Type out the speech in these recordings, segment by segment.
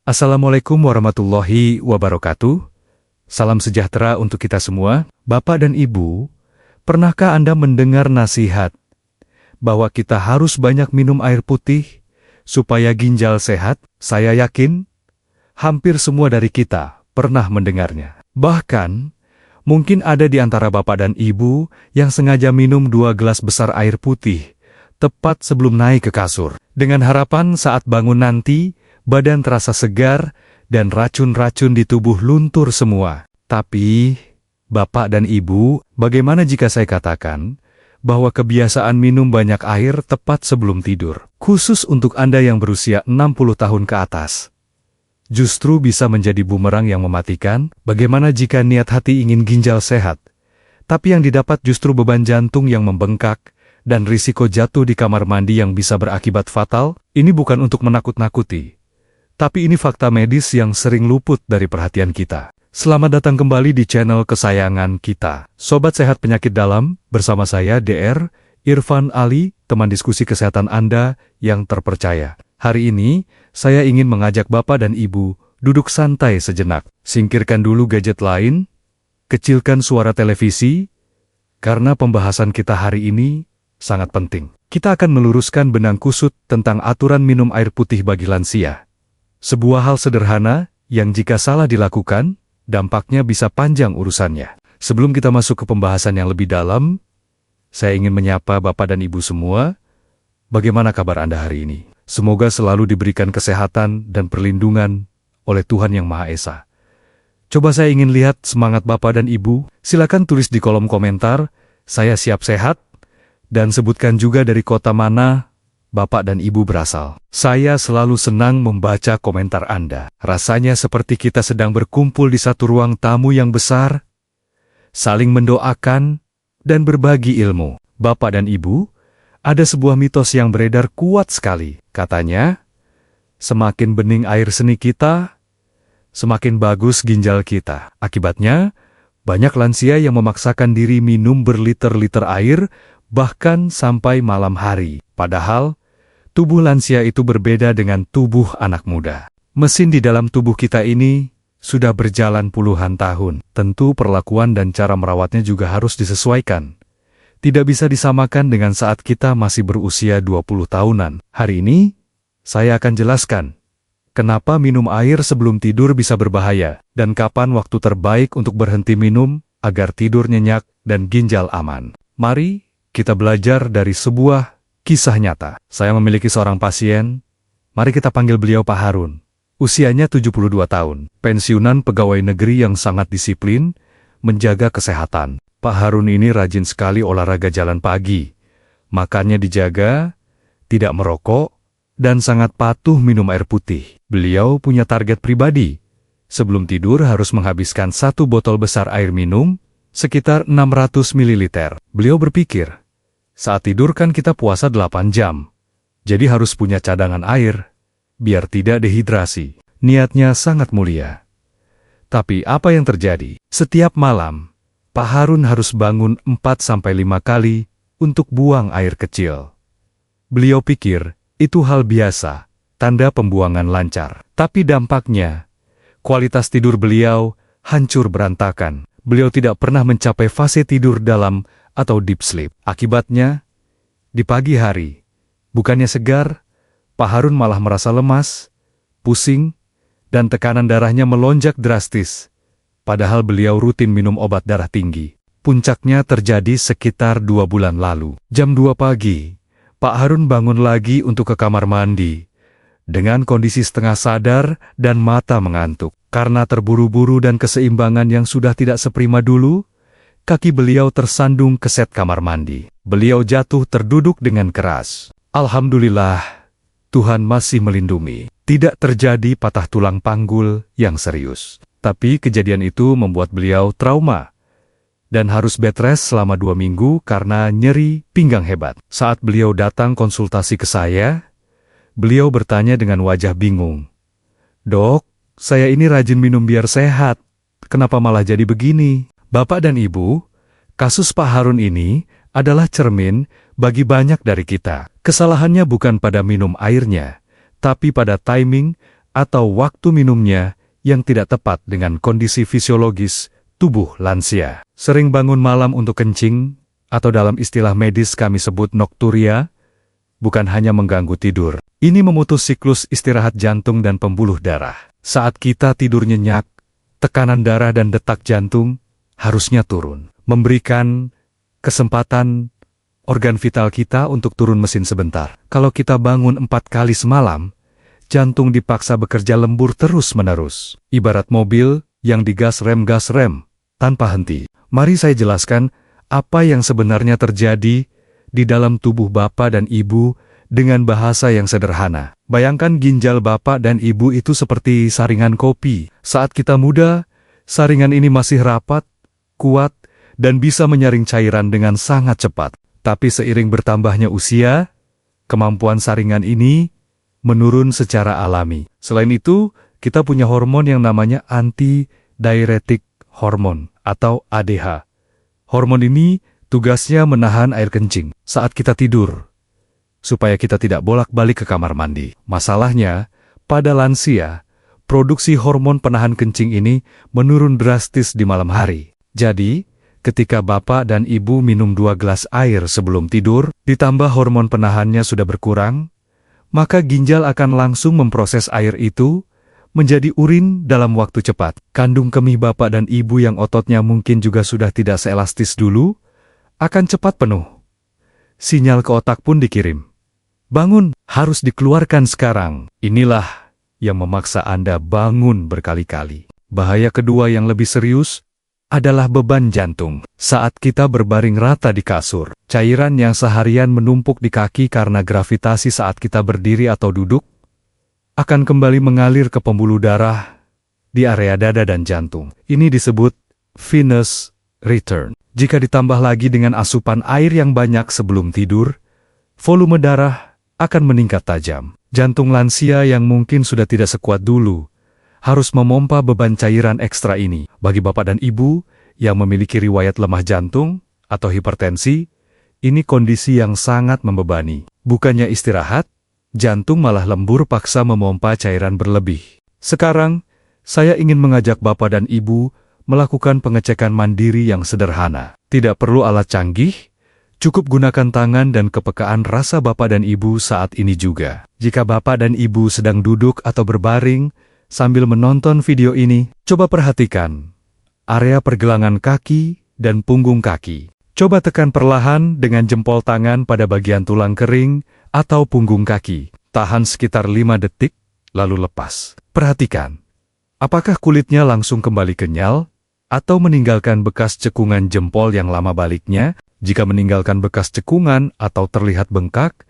Assalamualaikum warahmatullahi wabarakatuh. Salam sejahtera untuk kita semua. Bapak dan Ibu, pernahkah Anda mendengar nasihat bahwa kita harus banyak minum air putih supaya ginjal sehat? Saya yakin hampir semua dari kita pernah mendengarnya. Bahkan, mungkin ada di antara Bapak dan Ibu yang sengaja minum 2 gelas besar air putih tepat sebelum naik ke kasur, dengan harapan saat bangun nanti, badan terasa segar, dan racun-racun di tubuh luntur semua. Tapi, Bapak dan Ibu, bagaimana jika saya katakan bahwa kebiasaan minum banyak air tepat sebelum tidur, khusus untuk Anda yang berusia 60 tahun ke atas, justru bisa menjadi bumerang yang mematikan? Bagaimana jika niat hati ingin ginjal sehat, tapi yang didapat justru beban jantung yang membengkak, dan risiko jatuh di kamar mandi yang bisa berakibat fatal? Ini bukan untuk menakut-nakuti, tapi ini fakta medis yang sering luput dari perhatian kita. Selamat datang kembali di channel kesayangan kita, Sobat Sehat Penyakit Dalam, bersama saya DR Irfan Ali, teman diskusi kesehatan Anda yang terpercaya. Hari ini, saya ingin mengajak Bapak dan Ibu duduk santai sejenak. Singkirkan dulu gadget lain, kecilkan suara televisi, karena pembahasan kita hari ini sangat penting. Kita akan meluruskan benang kusut tentang aturan minum air putih bagi lansia. Sebuah hal sederhana yang jika salah dilakukan, dampaknya bisa panjang urusannya. Sebelum kita masuk ke pembahasan yang lebih dalam, saya ingin menyapa Bapak dan Ibu semua. Bagaimana kabar Anda hari ini? Semoga selalu diberikan kesehatan dan perlindungan oleh Tuhan Yang Maha Esa. Coba saya ingin lihat semangat Bapak dan Ibu. Silakan tulis di kolom komentar, saya siap sehat, dan sebutkan juga dari kota mana Bapak dan Ibu berasal. Saya selalu senang membaca komentar Anda. Rasanya seperti kita sedang berkumpul di satu ruang tamu yang besar, saling mendoakan, dan berbagi ilmu. Bapak dan Ibu, ada sebuah mitos yang beredar kuat sekali. Katanya, semakin bening air seni kita, semakin bagus ginjal kita. Akibatnya, banyak lansia yang memaksakan diri minum berliter-liter air, bahkan sampai malam hari. Padahal, tubuh lansia itu berbeda dengan tubuh anak muda. Mesin di dalam tubuh kita ini sudah berjalan puluhan tahun. Tentu perlakuan dan cara merawatnya juga harus disesuaikan. Tidak bisa disamakan dengan saat kita masih berusia 20 tahunan. Hari ini, saya akan jelaskan kenapa minum air sebelum tidur bisa berbahaya, dan kapan waktu terbaik untuk berhenti minum agar tidur nyenyak dan ginjal aman. Mari kita belajar dari sebuah kisah nyata. Saya memiliki seorang pasien, mari kita panggil beliau Pak Harun. Usianya 72 tahun, pensiunan pegawai negeri yang sangat disiplin, menjaga kesehatan. Pak Harun ini rajin sekali olahraga jalan pagi, makannya dijaga, tidak merokok, dan sangat patuh minum air putih. Beliau punya target pribadi. Sebelum tidur harus menghabiskan 1 botol besar air minum, sekitar 600 ml. Beliau berpikir, saat tidur kan kita puasa 8 jam, jadi harus punya cadangan air, biar tidak dehidrasi. Niatnya sangat mulia. Tapi apa yang terjadi? Setiap malam, Pak Harun harus bangun 4-5 kali untuk buang air kecil. Beliau pikir, itu hal biasa, tanda pembuangan lancar. Tapi dampaknya, kualitas tidur beliau hancur berantakan. Beliau tidak pernah mencapai fase tidur dalam atau deep sleep. Akibatnya, di pagi hari, bukannya segar, Pak Harun malah merasa lemas, pusing, dan tekanan darahnya melonjak drastis. Padahal beliau rutin minum obat darah tinggi. Puncaknya terjadi sekitar 2 bulan lalu. Jam 2 pagi, Pak Harun bangun lagi untuk ke kamar mandi, dengan kondisi setengah sadar dan mata mengantuk. Karena terburu-buru dan keseimbangan yang sudah tidak seprima dulu, kaki beliau tersandung ke set kamar mandi. Beliau jatuh terduduk dengan keras. Alhamdulillah, Tuhan masih melindungi. Tidak terjadi patah tulang panggul yang serius. Tapi kejadian itu membuat beliau trauma dan harus bed rest selama 2 minggu karena nyeri pinggang hebat. Saat beliau datang konsultasi ke saya, beliau bertanya dengan wajah bingung. "Dok, saya ini rajin minum biar sehat. Kenapa malah jadi begini?" Bapak dan Ibu, kasus Pak Harun ini adalah cermin bagi banyak dari kita. Kesalahannya bukan pada minum airnya, tapi pada timing atau waktu minumnya yang tidak tepat dengan kondisi fisiologis tubuh lansia. Sering bangun malam untuk kencing, atau dalam istilah medis kami sebut nokturia, bukan hanya mengganggu tidur. Ini memutus siklus istirahat jantung dan pembuluh darah. Saat kita tidur nyenyak, tekanan darah dan detak jantung harusnya turun, memberikan kesempatan organ vital kita untuk turun mesin sebentar. Kalau kita bangun 4 kali semalam, jantung dipaksa bekerja lembur terus-menerus. Ibarat mobil yang digas rem tanpa henti. Mari saya jelaskan apa yang sebenarnya terjadi di dalam tubuh Bapak dan Ibu dengan bahasa yang sederhana. Bayangkan ginjal Bapak dan Ibu itu seperti saringan kopi. Saat kita muda, saringan ini masih rapat, kuat, dan bisa menyaring cairan dengan sangat cepat. Tapi seiring bertambahnya usia, kemampuan saringan ini menurun secara alami. Selain itu, kita punya hormon yang namanya antidiuretik hormon atau ADH. Hormon ini tugasnya menahan air kencing saat kita tidur, supaya kita tidak bolak-balik ke kamar mandi. Masalahnya, pada lansia, produksi hormon penahan kencing ini menurun drastis di malam hari. Jadi, ketika Bapak dan Ibu minum 2 gelas air sebelum tidur, ditambah hormon penahannya sudah berkurang, maka ginjal akan langsung memproses air itu menjadi urin dalam waktu cepat. Kandung kemih Bapak dan Ibu yang ototnya mungkin juga sudah tidak seelastis dulu, akan cepat penuh. Sinyal ke otak pun dikirim. Bangun, harus dikeluarkan sekarang. Inilah yang memaksa Anda bangun berkali-kali. Bahaya kedua yang lebih serius adalah beban jantung. Saat kita berbaring rata di kasur, cairan yang seharian menumpuk di kaki karena gravitasi saat kita berdiri atau duduk, akan kembali mengalir ke pembuluh darah di area dada dan jantung. Ini disebut venous return. Jika ditambah lagi dengan asupan air yang banyak sebelum tidur, volume darah akan meningkat tajam. Jantung lansia yang mungkin sudah tidak sekuat dulu harus memompa beban cairan ekstra ini. Bagi Bapak dan Ibu yang memiliki riwayat lemah jantung atau hipertensi, ini kondisi yang sangat membebani. Bukannya istirahat, jantung malah lembur paksa memompa cairan berlebih. Sekarang, saya ingin mengajak Bapak dan Ibu melakukan pengecekan mandiri yang sederhana. Tidak perlu alat canggih, cukup gunakan tangan dan kepekaan rasa Bapak dan Ibu saat ini juga. Jika Bapak dan Ibu sedang duduk atau berbaring, sambil menonton video ini, coba perhatikan area pergelangan kaki dan punggung kaki. Coba tekan perlahan dengan jempol tangan pada bagian tulang kering atau punggung kaki. Tahan sekitar 5 detik, lalu lepas. Perhatikan, apakah kulitnya langsung kembali kenyal atau meninggalkan bekas cekungan jempol yang lama baliknya? Jika meninggalkan bekas cekungan atau terlihat bengkak,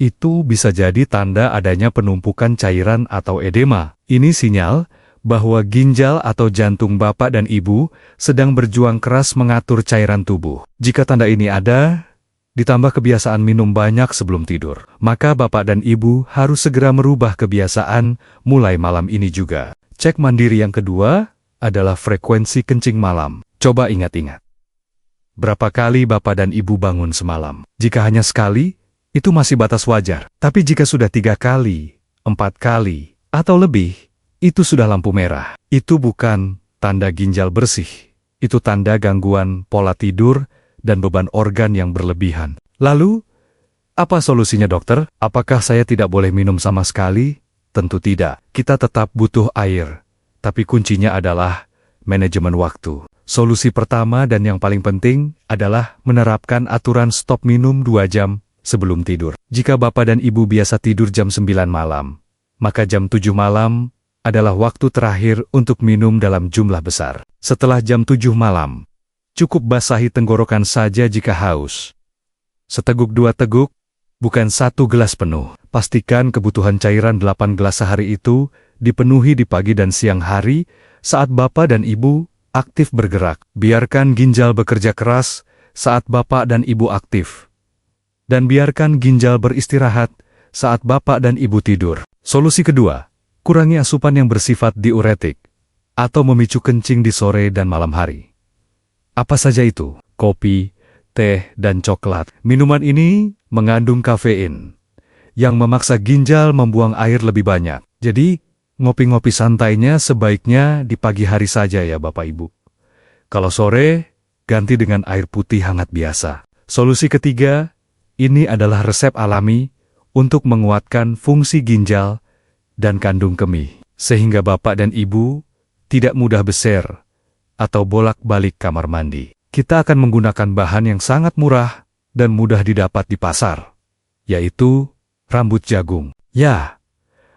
itu bisa jadi tanda adanya penumpukan cairan atau edema. Ini sinyal bahwa ginjal atau jantung Bapak dan Ibu sedang berjuang keras mengatur cairan tubuh. Jika tanda ini ada, ditambah kebiasaan minum banyak sebelum tidur, maka Bapak dan Ibu harus segera merubah kebiasaan mulai malam ini juga. Cek mandiri yang kedua adalah frekuensi kencing malam. Coba ingat-ingat. Berapa kali Bapak dan Ibu bangun semalam? Jika hanya sekali, itu masih batas wajar. Tapi jika sudah 3 kali, 4 kali, atau lebih, itu sudah lampu merah. Itu bukan tanda ginjal bersih. Itu tanda gangguan pola tidur dan beban organ yang berlebihan. Lalu, apa solusinya dokter? Apakah saya tidak boleh minum sama sekali? Tentu tidak. Kita tetap butuh air. Tapi kuncinya adalah manajemen waktu. Solusi pertama dan yang paling penting adalah menerapkan aturan stop minum 2 jam sebelum tidur. Jika Bapak dan Ibu biasa tidur jam 9 malam, maka jam 7 malam adalah waktu terakhir untuk minum dalam jumlah besar. Setelah jam 7 malam, cukup basahi tenggorokan saja jika haus. Seteguk 2 teguk, bukan 1 gelas penuh. Pastikan kebutuhan cairan 8 gelas sehari itu dipenuhi di pagi dan siang hari saat Bapak dan Ibu aktif bergerak. Biarkan ginjal bekerja keras saat Bapak dan Ibu aktif. Dan biarkan ginjal beristirahat saat Bapak dan Ibu tidur. Solusi kedua, kurangi asupan yang bersifat diuretik atau memicu kencing di sore dan malam hari. Apa saja itu? Kopi, teh, dan coklat. Minuman ini mengandung kafein yang memaksa ginjal membuang air lebih banyak. Jadi, Ngopi-ngopi santainya sebaiknya di pagi hari saja ya Bapak Ibu. Kalau sore, ganti dengan air putih hangat biasa. Solusi ketiga, ini adalah resep alami untuk menguatkan fungsi ginjal dan kandung kemih, sehingga Bapak dan Ibu tidak mudah beser atau bolak-balik kamar mandi. Kita akan menggunakan bahan yang sangat murah dan mudah didapat di pasar, yaitu rambut jagung. Ya,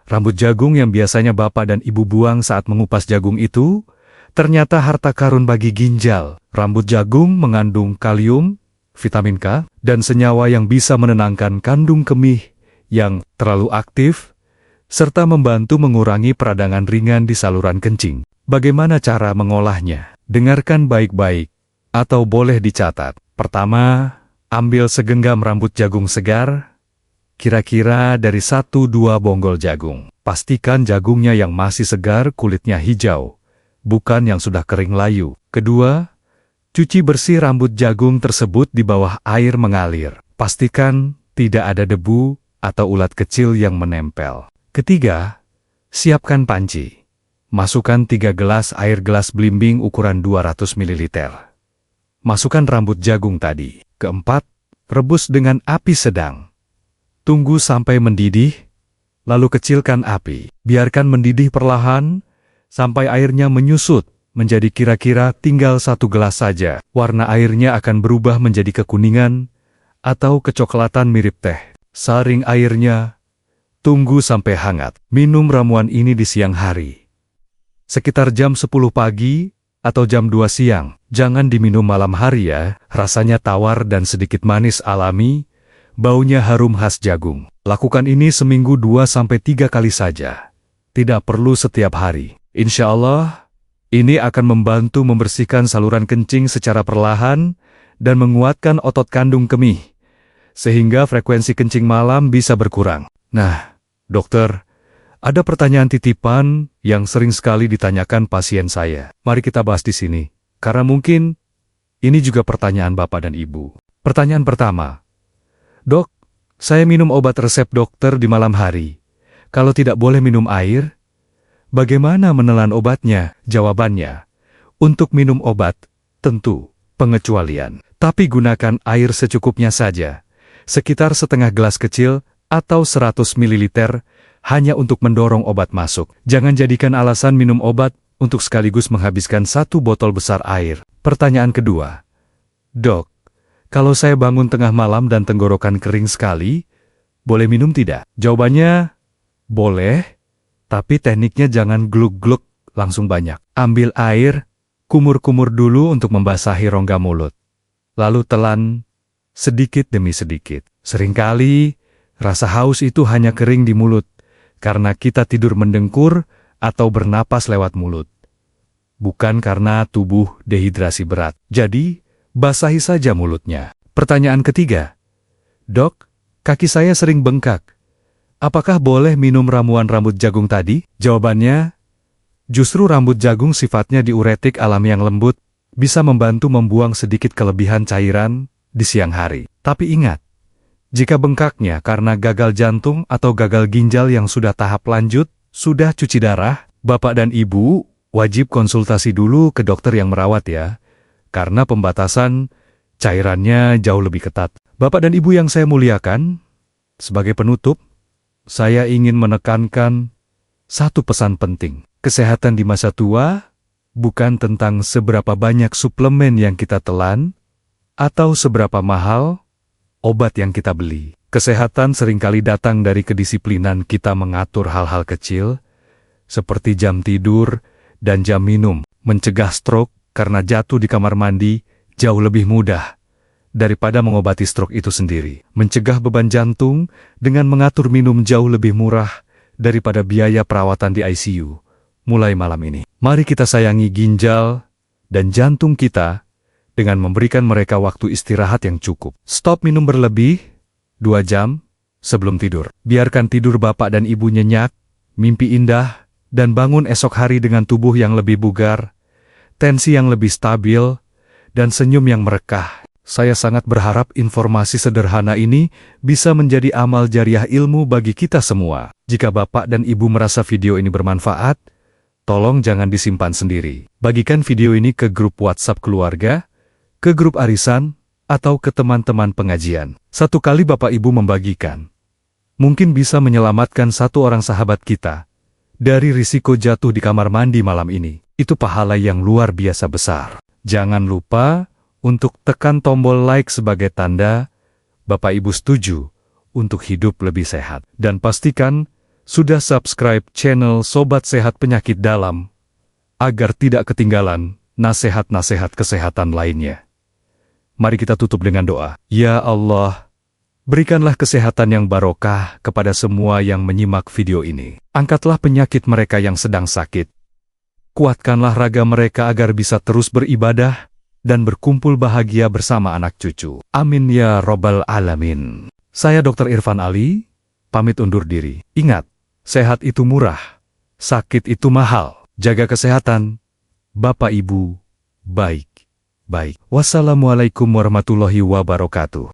rambut jagung yang biasanya Bapak dan Ibu buang saat mengupas jagung itu, ternyata harta karun bagi ginjal. Rambut jagung mengandung kalium, vitamin K, dan senyawa yang bisa menenangkan kandung kemih yang terlalu aktif, serta membantu mengurangi peradangan ringan di saluran kencing. Bagaimana cara mengolahnya? Dengarkan baik-baik, atau boleh dicatat. Pertama, ambil segenggam rambut jagung segar, kira-kira dari 1-2 bonggol jagung. Pastikan jagungnya yang masih segar kulitnya hijau, bukan yang sudah kering layu. Kedua, cuci bersih rambut jagung tersebut di bawah air mengalir. Pastikan tidak ada debu atau ulat kecil yang menempel. Ketiga, siapkan panci. Masukkan 3 gelas air gelas belimbing ukuran 200 ml. Masukkan rambut jagung tadi. Keempat, rebus dengan api sedang. Tunggu sampai mendidih, lalu kecilkan api. Biarkan mendidih perlahan, sampai airnya menyusut, menjadi kira-kira tinggal 1 gelas saja. Warna airnya akan berubah menjadi kekuningan atau kecoklatan mirip teh. Saring airnya, tunggu sampai hangat. Minum ramuan ini di siang hari, sekitar jam 10 pagi atau jam 2 siang. Jangan diminum malam hari ya, rasanya tawar dan sedikit manis alami, baunya harum khas jagung. Lakukan ini seminggu 2-3 kali saja. Tidak perlu setiap hari. Insya Allah, ini akan membantu membersihkan saluran kencing secara perlahan dan menguatkan otot kandung kemih, sehingga frekuensi kencing malam bisa berkurang. Nah, dokter, ada pertanyaan titipan yang sering sekali ditanyakan pasien saya. Mari kita bahas di sini, karena mungkin ini juga pertanyaan Bapak dan Ibu. Pertanyaan pertama, Dok, saya minum obat resep dokter di malam hari. Kalau tidak boleh minum air, bagaimana menelan obatnya? Jawabannya, untuk minum obat, tentu pengecualian. Tapi gunakan air secukupnya saja, sekitar setengah gelas kecil atau 100 ml, hanya untuk mendorong obat masuk. Jangan jadikan alasan minum obat untuk sekaligus menghabiskan 1 botol besar air. Pertanyaan kedua, Dok, kalau saya bangun tengah malam dan tenggorokan kering sekali, boleh minum tidak? Jawabannya, boleh, tapi tekniknya jangan gluk-gluk langsung banyak. Ambil air, kumur-kumur dulu untuk membasahi rongga mulut. Lalu telan sedikit demi sedikit. Seringkali, rasa haus itu hanya kering di mulut, karena kita tidur mendengkur atau bernapas lewat mulut. Bukan karena tubuh dehidrasi berat. Jadi, basahi saja mulutnya. Pertanyaan ketiga, Dok, kaki saya sering bengkak. Apakah boleh minum ramuan rambut jagung tadi? Jawabannya, justru rambut jagung sifatnya diuretik alami yang lembut, bisa membantu membuang sedikit kelebihan cairan di siang hari. Tapi ingat, jika bengkaknya karena gagal jantung atau gagal ginjal yang sudah tahap lanjut, sudah cuci darah, Bapak dan Ibu wajib konsultasi dulu ke dokter yang merawat ya, karena pembatasan cairannya jauh lebih ketat. Bapak dan Ibu yang saya muliakan, sebagai penutup, saya ingin menekankan satu pesan penting. Kesehatan di masa tua bukan tentang seberapa banyak suplemen yang kita telan, atau seberapa mahal obat yang kita beli. Kesehatan seringkali datang dari kedisiplinan kita mengatur hal-hal kecil, seperti jam tidur dan jam minum. Mencegah stroke karena jatuh di kamar mandi jauh lebih mudah daripada mengobati stroke itu sendiri. Mencegah beban jantung dengan mengatur minum jauh lebih murah daripada biaya perawatan di ICU. Mulai malam ini, mari kita sayangi ginjal dan jantung kita dengan memberikan mereka waktu istirahat yang cukup. Stop minum berlebih 2 jam sebelum tidur. Biarkan tidur Bapak dan Ibu nyenyak, mimpi indah, dan bangun esok hari dengan tubuh yang lebih bugar, tensi yang lebih stabil, dan senyum yang merekah. Saya sangat berharap informasi sederhana ini bisa menjadi amal jariah ilmu bagi kita semua. Jika Bapak dan Ibu merasa video ini bermanfaat, tolong jangan disimpan sendiri. Bagikan video ini ke grup WhatsApp keluarga, ke grup arisan, atau ke teman-teman pengajian. Satu kali Bapak Ibu membagikan, mungkin bisa menyelamatkan satu orang sahabat kita dari risiko jatuh di kamar mandi malam ini. Itu pahala yang luar biasa besar. Jangan lupa untuk tekan tombol like sebagai tanda Bapak Ibu setuju untuk hidup lebih sehat. Dan pastikan sudah subscribe channel Sobat Sehat Penyakit Dalam agar tidak ketinggalan nasihat-nasihat kesehatan lainnya. Mari kita tutup dengan doa. Ya Allah, berikanlah kesehatan yang barokah kepada semua yang menyimak video ini. Angkatlah penyakit mereka yang sedang sakit. Kuatkanlah raga mereka agar bisa terus beribadah dan berkumpul bahagia bersama anak cucu. Amin ya Rabbal Alamin. Saya Dr. Irfan Ali, pamit undur diri. Ingat, sehat itu murah, sakit itu mahal. Jaga kesehatan, Bapak Ibu, baik-baik. Wassalamualaikum warahmatullahi wabarakatuh.